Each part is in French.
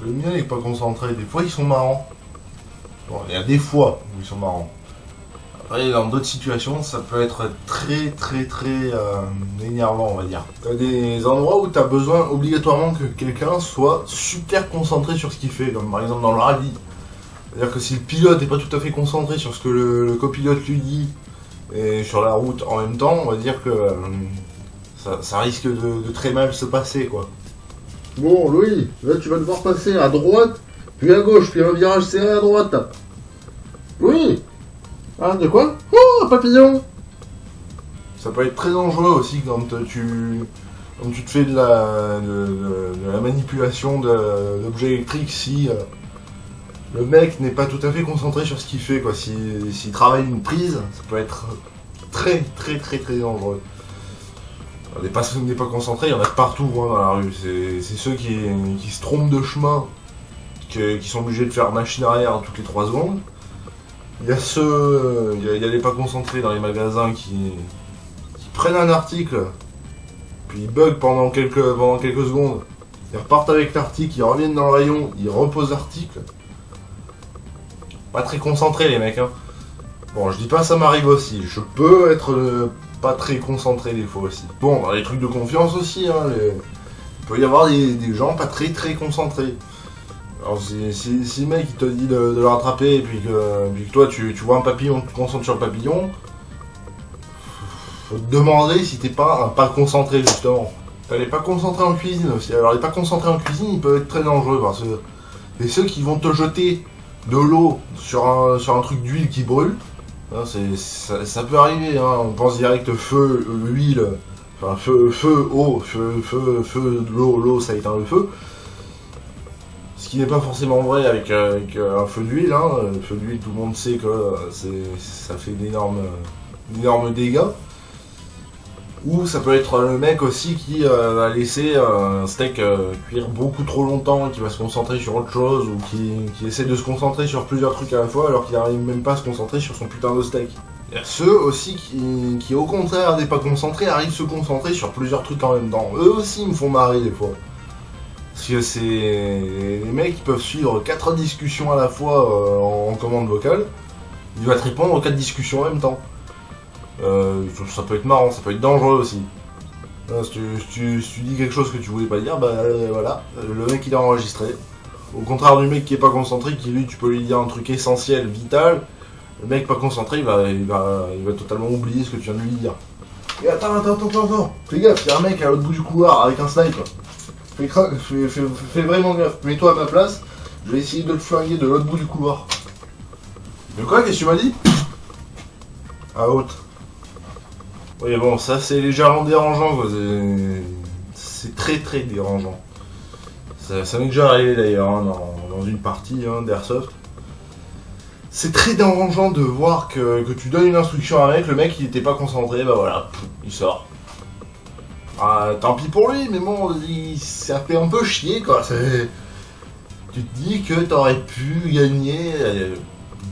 Le mien il est pas concentré. Des fois ils sont marrants. Bon, il y a des fois où ils sont marrants. Après, dans d'autres situations, ça peut être très énervant, on va dire. T'as des endroits où t'as besoin obligatoirement que quelqu'un soit super concentré sur ce qu'il fait, comme par exemple dans le rallye. C'est-à-dire que si le pilote n'est pas tout à fait concentré sur ce que le copilote lui dit et sur la route en même temps, on va dire que ça risque de très mal se passer, quoi. Bon, Louis, là tu vas devoir passer à droite, puis à gauche, puis un virage serré à droite. Louis. Ah, de quoi? Oh, un papillon. Ça peut être très dangereux aussi quand tu te fais de la manipulation d'objets électriques si le mec n'est pas tout à fait concentré sur ce qu'il fait, quoi. S'il travaille une prise, ça peut être très dangereux. On n'est pas concentré, il y en a partout, hein, dans la rue. C'est ceux qui se trompent de chemin, qui sont obligés de faire machine arrière toutes les 3 secondes. Il y a il y a les pas concentrés dans les magasins qui prennent un article, puis ils bug pendant quelques secondes. Ils repartent avec l'article, ils reviennent dans le rayon, ils reposent l'article. Pas très concentrés les mecs, hein. Bon, je dis pas ça m'arrive aussi, je peux être pas très concentré des fois aussi. Bon, dans les trucs de confiance aussi, hein, il peut y avoir des gens pas très concentrés. Alors si le mec il te dit de le rattraper et puis que toi tu vois un papillon, tu te concentres sur le papillon, faut te demander si t'es pas un pas concentré justement. T'as les pas concentrés en cuisine aussi. Alors les pas concentrés en cuisine ils peuvent être très dangereux parce que c'est ceux qui vont te jeter de l'eau sur un truc d'huile qui brûle. Hein, ça peut arriver, hein. On pense direct feu, huile, enfin feu, eau, feu, l'eau ça éteint le feu. Ce qui n'est pas forcément vrai avec un feu d'huile, hein. Le feu d'huile, tout le monde sait que ça fait d'énormes dégâts. Ou ça peut être le mec aussi qui va laisser un steak cuire beaucoup trop longtemps, qui va se concentrer sur autre chose, ou qui essaie de se concentrer sur plusieurs trucs à la fois alors qu'il n'arrive même pas à se concentrer sur son putain de steak. Il y a ceux aussi qui au contraire n'est pas concentrés, arrivent à se concentrer sur plusieurs trucs en même temps. Eux aussi me font marrer des fois. Parce que c'est les mecs qui peuvent suivre 4 discussions à la fois en commande vocale. Il va te répondre aux 4 discussions en même temps. Ça peut être marrant, ça peut être dangereux aussi. Si tu dis quelque chose que tu voulais pas dire, bah voilà, le mec il est enregistré. Au contraire du mec qui est pas concentré, qui lui tu peux lui dire un truc essentiel, vital. Le mec pas concentré, il va totalement oublier ce que tu viens de lui dire. Et attends, fais gaffe, il y a un mec à l'autre bout du couloir avec un sniper. Fais vraiment gaffe, mets-toi à ma place, je vais essayer de le flinguer de l'autre bout du couloir. De quoi, qu'est-ce que tu m'as dit? À haute. Oui bon, ça c'est légèrement dérangeant, quoi. C'est très dérangeant. Ça m'est déjà arrivé d'ailleurs, hein, dans une partie hein, d'Airsoft. C'est très dérangeant de voir que tu donnes une instruction à un mec, le mec il était pas concentré, bah voilà, il sort. Ah, tant pis pour lui, mais bon, ça fait un peu chier, quoi. Tu te dis que t'aurais pu gagner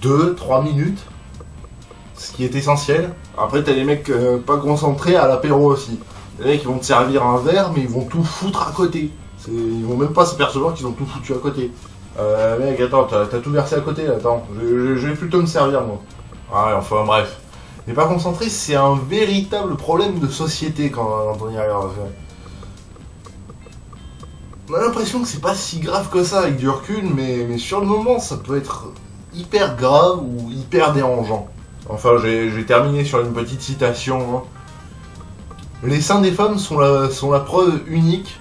2-3 minutes, ce qui est essentiel. Après, t'as les mecs pas concentrés à l'apéro aussi. Les mecs, ils vont te servir un verre, mais ils vont tout foutre à côté. Ils vont même pas s'apercevoir qu'ils ont tout foutu à côté. Mec, attends, t'as tout versé à côté, là, attends. Je vais plutôt me servir, moi. Ouais, enfin, bref. Mais pas concentré, c'est un véritable problème de société quand on y regarde. On a l'impression que c'est pas si grave que ça avec du recul, mais sur le moment, ça peut être hyper grave ou hyper dérangeant. Enfin, j'ai terminé sur une petite citation. Hein. Les seins des femmes sont la preuve unique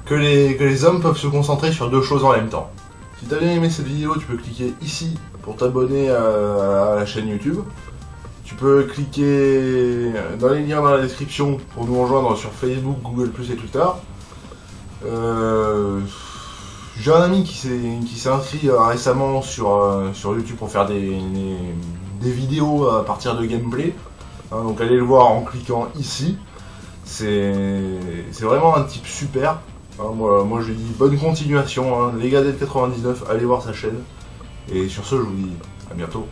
que les hommes peuvent se concentrer sur 2 choses en même temps. Si t'as bien aimé cette vidéo, tu peux cliquer ici pour t'abonner à la chaîne YouTube. Tu peux cliquer dans les liens dans la description pour nous rejoindre sur Facebook, Google+, et Twitter. J'ai un ami qui s'est inscrit récemment sur YouTube pour faire des vidéos à partir de gameplay. Hein, donc allez le voir en cliquant ici. C'est vraiment un type super. Hein, moi je lui dis bonne continuation. Hein, Legadel99, allez voir sa chaîne. Et sur ce, je vous dis à bientôt.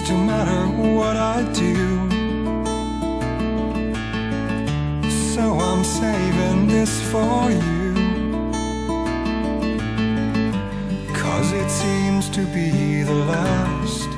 to matter what I do. So I'm saving this for you, 'cause it seems to be the last